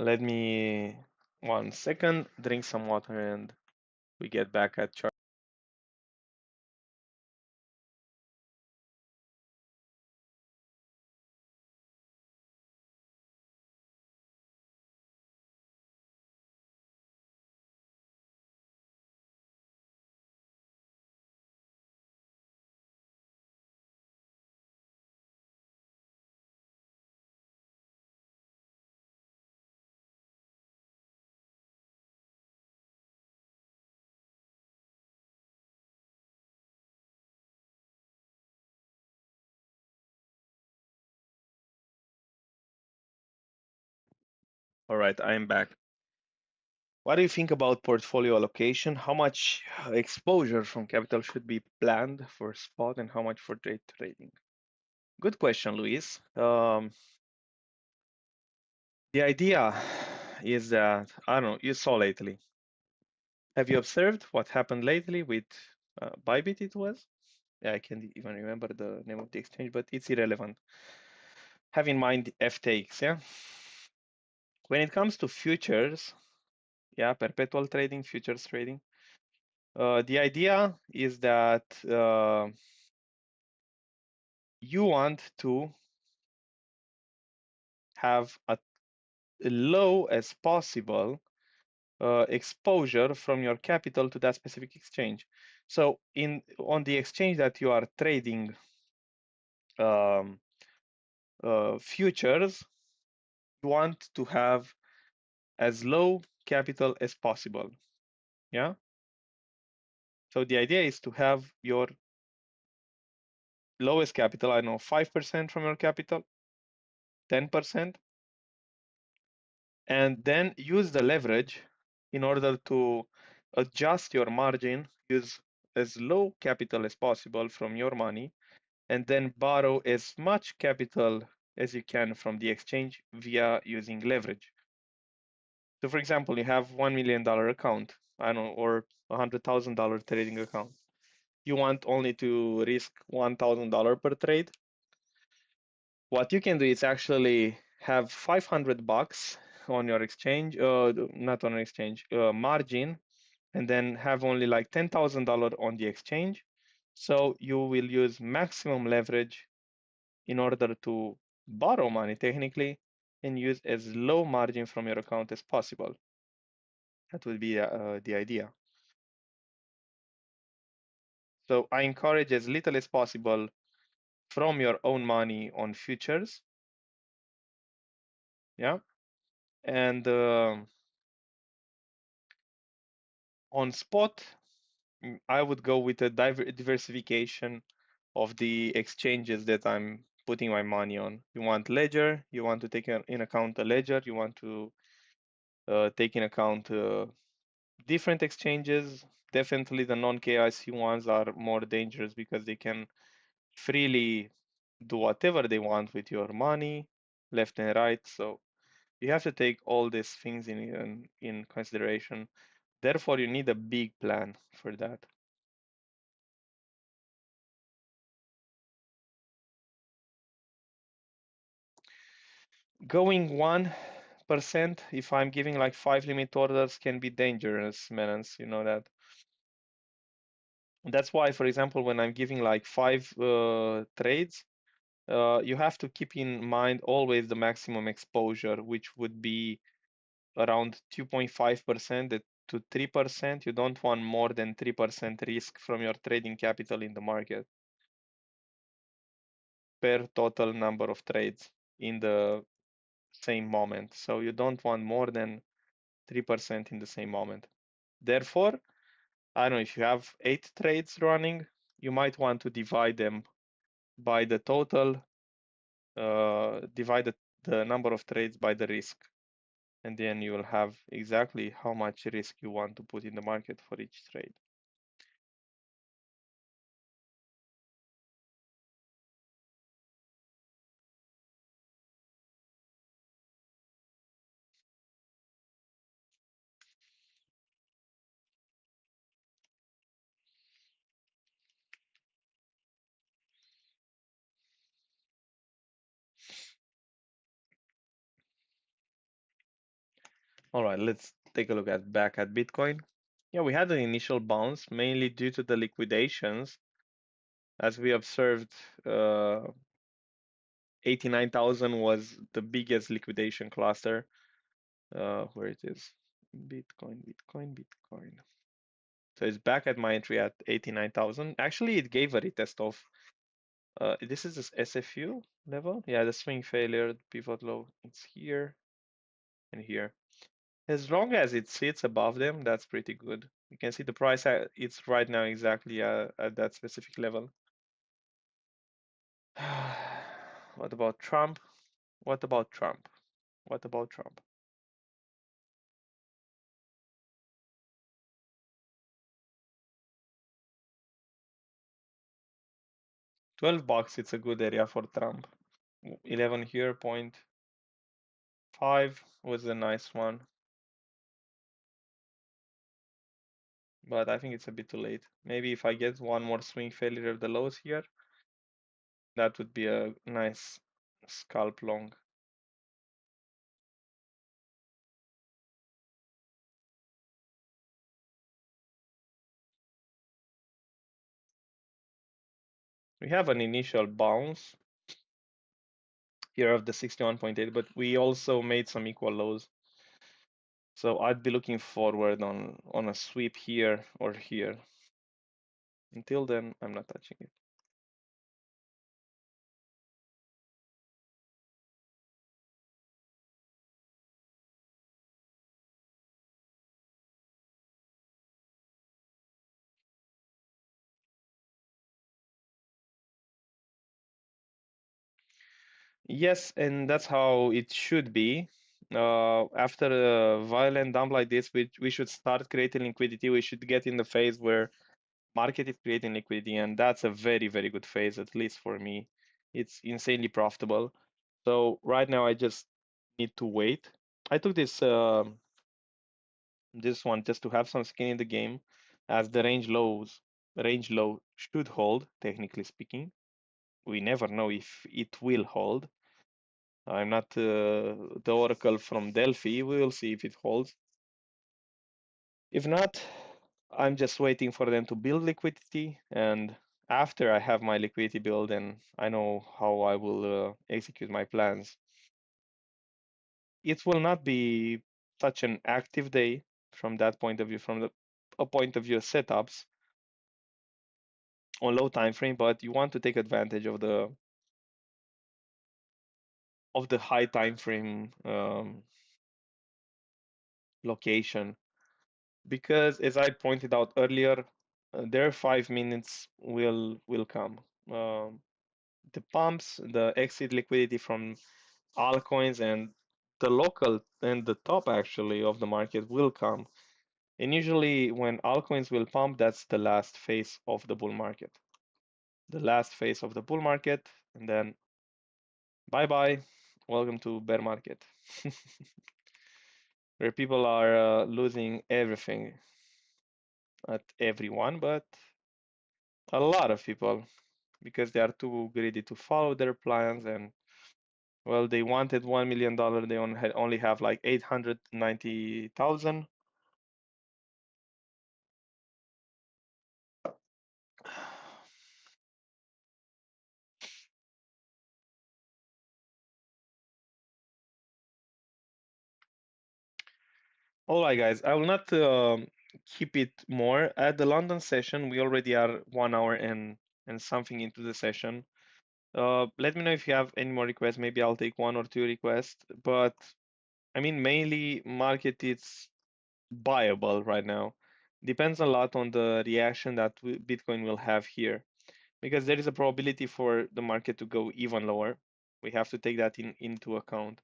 Let me 1 second, drink some water, and we get back at chart. All right, I'm back. What do you think about portfolio allocation? How much exposure from capital should be planned for spot and how much for trade trading? Good question, Luis. The idea is that, I don't know, you saw lately. Have you observed what happened lately with Bybit it was? Yeah, I can't even remember the name of the exchange, but it's irrelevant. Have in mind FTX, yeah? When it comes to futures, yeah, perpetual trading, futures trading, the idea is that you want to have a low as possible exposure from your capital to that specific exchange. So on the exchange that you are trading um, futures, you want to have as low capital as possible. Yeah. So the idea is to have your lowest capital, I know 5% from your capital, 10%, and then use the leverage in order to adjust your margin, use as low capital as possible from your money, and then borrow as much capital as you can from the exchange via using leverage. So for example, you have $1 million account, I don't know, or $100,000 trading account. You want only to risk $1,000 per trade. What you can do is actually have 500 bucks on your exchange, not on an exchange, margin, and then have only like $10,000 on the exchange. So you will use maximum leverage in order to borrow money technically and use as low margin from your account as possible. That would be the idea. So I encourage as little as possible from your own money on futures. Yeah. And on spot, I would go with a diversification of the exchanges that I'm putting my money on. You want ledger, you want to take in account a ledger, you want to take in account different exchanges. Definitely the non-KYC ones are more dangerous because they can freely do whatever they want with your money, left and right. So you have to take all these things in consideration. Therefore, you need a big plan for that. Going 1%, if I'm giving like 5 limit orders, can be dangerous, Menans. You know that. That's why, for example, when I'm giving like 5 trades, you have to keep in mind always the maximum exposure, which would be around 2.5% to 3%. You don't want more than 3% risk from your trading capital in the market per total number of trades in the same moment. So you don't want more than 3% in the same moment. Therefore, I don't know, if you have 8 trades running, you might want to divide them by the total, divide the number of trades by the risk. And then you will have exactly how much risk you want to put in the market for each trade. All right, let's take a look at back at Bitcoin. Yeah, we had an initial bounce mainly due to the liquidations. As we observed, 89,000 was the biggest liquidation cluster. Where it is? Bitcoin, Bitcoin, Bitcoin. So it's back at my entry at 89,000. Actually, it gave a retest of, this is this SFU level. Yeah, the swing failure, pivot low. It's here and here. As long as it sits above them, that's pretty good. You can see the price, it's right now exactly at that specific level. What about Trump? What about Trump? What about Trump? 12 bucks, it's a good area for Trump. 11 here, 0.5 was a nice one, but I think it's a bit too late. Maybe if I get one more swing failure of the lows here, that would be a nice scalp long. We have an initial bounce here of the 61.8, but we also made some equal lows. So I'd be looking forward on a sweep here or here. Until then, I'm not touching it. Yes, and that's how it should be. After a violent dump like this, we should start creating liquidity. We should get in the phase where market is creating liquidity, and that's a very, very good phase, at least for me. It's insanely profitable. So right now, I just need to wait. I took this one just to have some skin in the game, as the range low should hold, technically speaking. We never know if it will hold. I'm not the oracle from Delphi. We will see if it holds. If not, I'm just waiting for them to build liquidity, and after I have my liquidity build, and I know how I will execute my plans. It will not be such an active day from that point of view, from a point of view of setups on low time frame, but you want to take advantage of the high time frame location, because as I pointed out earlier, their 5 minutes will come. Um, the pumps, the exit liquidity from altcoins and the local and the top actually of the market will come. And usually when altcoins will pump, that's the last phase of the bull market. The last phase of the bull market, and then bye bye. Welcome to bear market, where people are losing everything at everyone, but a lot of people because they are too greedy to follow their plans, and well, they wanted $1 million, they only have like 890,000. All right, guys, I will not keep it more. At the London session, we already are 1 hour and something into the session. Let me know if you have any more requests. Maybe I'll take one or two requests. But I mean, mainly market is buyable right now. Depends a lot on the reaction that Bitcoin will have here, because there is a probability for the market to go even lower. We have to take that into account,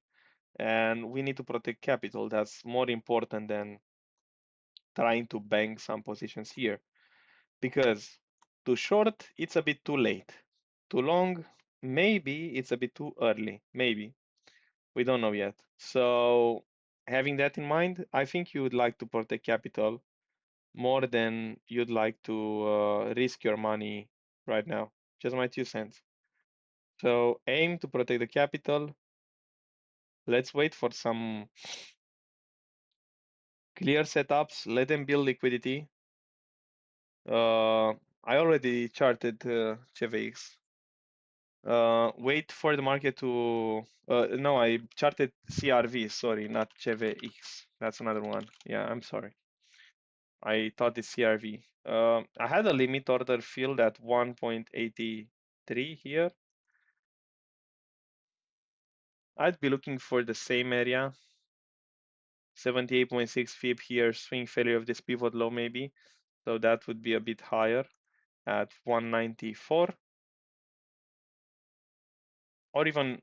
and we need to protect capital. That's more important than trying to bank some positions here, because too short, it's a bit too late. Too long, maybe it's a bit too early. Maybe. We don't know yet. So, having that in mind, I think you would like to protect capital more than you'd like to risk your money right now. Just my 2 cents. So, aim to protect the capital. Let's wait for some Clear setups, let them build liquidity. I already charted CVX. Wait for the market to. No, I charted CRV. Sorry, not CVX. That's another one. Yeah, I'm sorry. I thought it's CRV. I had a limit order filled at 1.83 here. I'd be looking for the same area. 78.6 fib here, swing failure of this pivot low maybe. So that would be a bit higher at 194. Or even,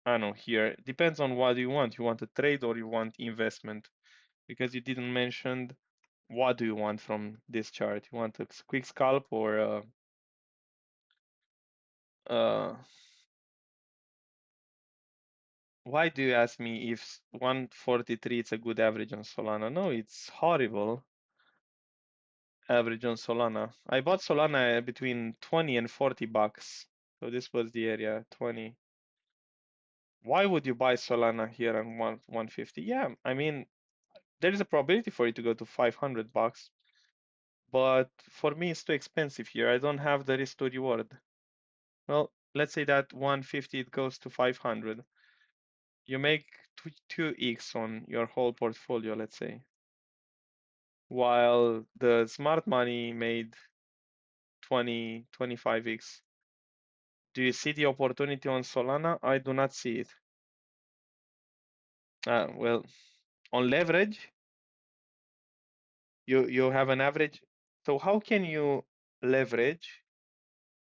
I don't know, here. Depends on what you want. You want a trade or you want investment? Because you didn't mention what do you want from this chart. You want a quick scalp or why do you ask me if 143 is a good average on Solana? No, it's horrible average on Solana. I bought Solana between 20 and 40 bucks. So this was the area, 20. Why would you buy Solana here on 150? Yeah, I mean, there is a probability for it to go to 500 bucks, but for me it's too expensive here. I don't have the risk to reward. Well, let's say that 150 it goes to 500. You make 2x on your whole portfolio, let's say. While the smart money made 20, 25x. Do you see the opportunity on Solana? I do not see it. Well, on leverage, you have an average. So how can you leverage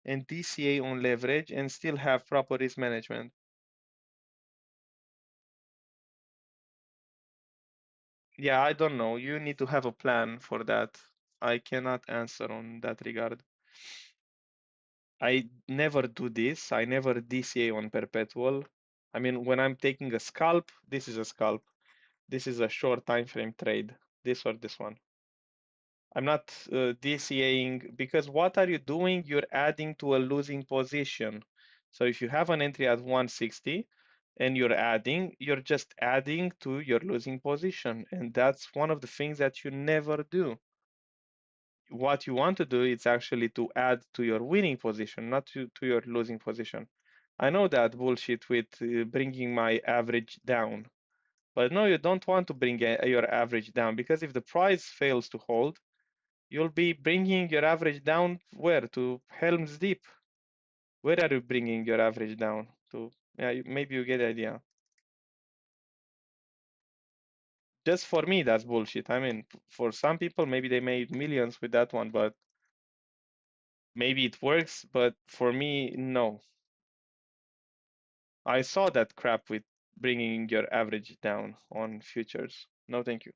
and DCA on leverage and still have proper risk management? Yeah, I don't know. You need to have a plan for that. I cannot answer on that regard. I never do this. I never DCA on perpetual. I mean, when I'm taking a scalp, this is a scalp. This is a short time frame trade. This or this one. I'm not DCAing because what are you doing? You're adding to a losing position. So if you have an entry at 160 and you're adding, you're just adding to your losing position. And that's one of the things that you never do. What you want to do is actually to add to your winning position, not to your losing position. I know that bullshit with bringing my average down. But no, you don't want to bring your average down because if the price fails to hold, you'll be bringing your average down where? To Helm's Deep. Where are you bringing your average down to? Yeah, maybe you get the idea. Just for me, that's bullshit. I mean, for some people, maybe they made millions with that one, but maybe it works. But for me, no. I saw that crap with bringing your average down on futures. No, thank you.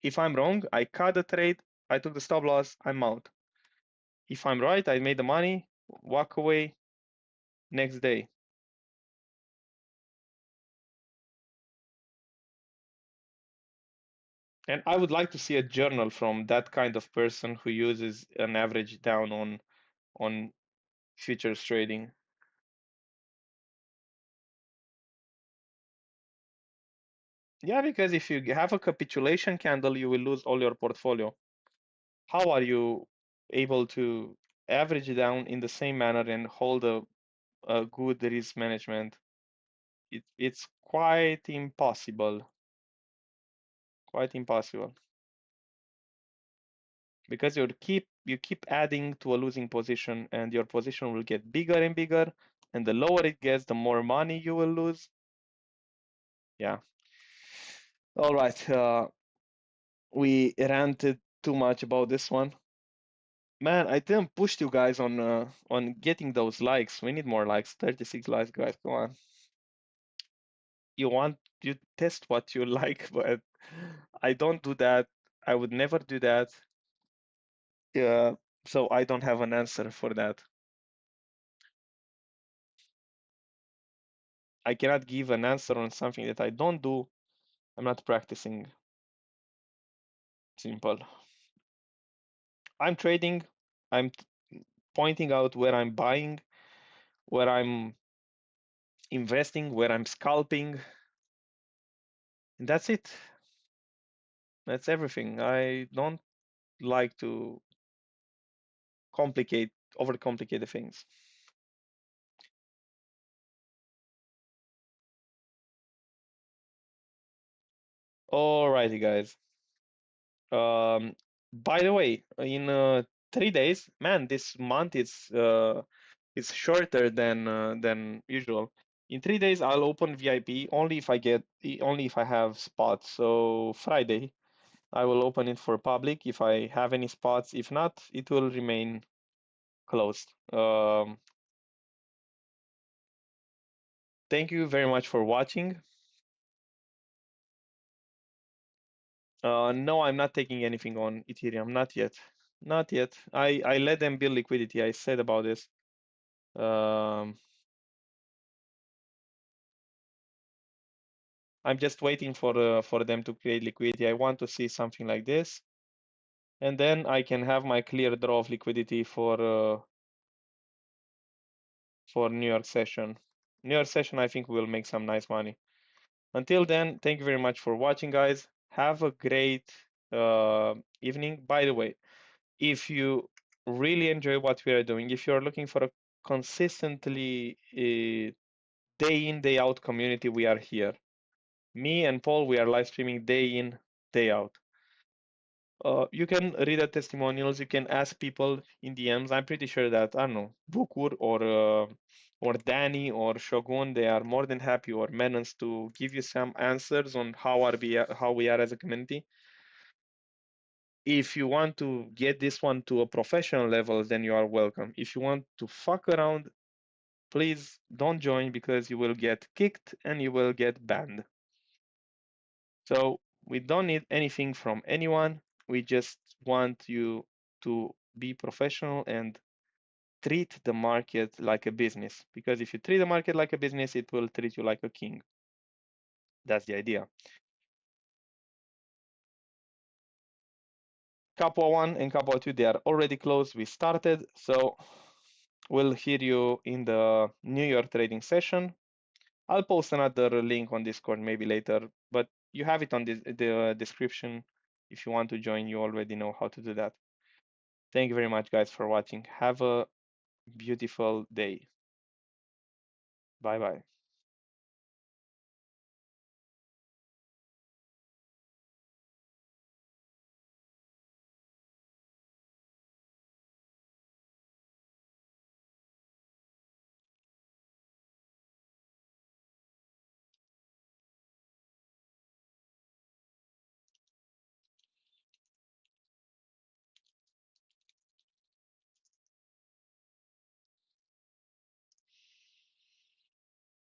If I'm wrong, I cut the trade, I took the stop loss, I'm out. If I'm right, I made the money, walk away next day. And I would like to see a journal from that kind of person who uses an average down on futures trading. Yeah, because if you have a capitulation candle, you will lose all your portfolio. How are you able to average down in the same manner and hold a good risk management? It's quite impossible. Quite impossible. Because you keep adding to a losing position and your position will get bigger and bigger, and the lower it gets, the more money you will lose. Yeah. All right. We ranted too much about this one. Man, I didn't push you guys on getting those likes. We need more likes. 36 likes, guys. Come on. You test what you like, but I don't do that. I would never do that. Yeah. So I don't have an answer for that. I cannot give an answer on something that I don't do. I'm not practicing. Simple. I'm trading. I'm pointing out where I'm buying, where I'm investing, where I'm scalping, and that's it. That's everything. I don't like to complicate, overcomplicate the things. Alrighty, guys. Um, by the way, in 3 days, man, this month it's shorter than usual. In 3 days, I'll open VIP only if I have spots. So Friday, I will open it for public if I have any spots. If not, it will remain closed. Thank you very much for watching. No, I'm not taking anything on Ethereum, not yet. Not yet. I let them build liquidity. I said about this. Um, I'm just waiting for them to create liquidity. I want to see something like this, and then I can have my clear draw of liquidity for New York session. New York session, I think we'll make some nice money. Until then, thank you very much for watching, guys. Have a great evening. By the way, if you really enjoy what we are doing, if you are looking for a consistently day in, day out community, we are here. Me and Paul, we are live streaming day in, day out. You can read the testimonials. You can ask people in DMs. I'm pretty sure that I don't know Bukur or Danny or Shogun, they are more than happy, or Menons, to give you some answers on how we are as a community. If you want to get this one to a professional level, then you are welcome. If you want to fuck around, please don't join because you will get kicked and you will get banned. So we don't need anything from anyone. We just want you to be professional and treat the market like a business. Because if you treat the market like a business, it will treat you like a king. That's the idea. Couple 1 and couple 2, they are already closed. We started. So we'll hear you in the New York trading session. I'll post another link on Discord maybe later, but you have it on the description. If you want to join, you already know how to do that. Thank you very much, guys, for watching. Have a beautiful day. Bye bye.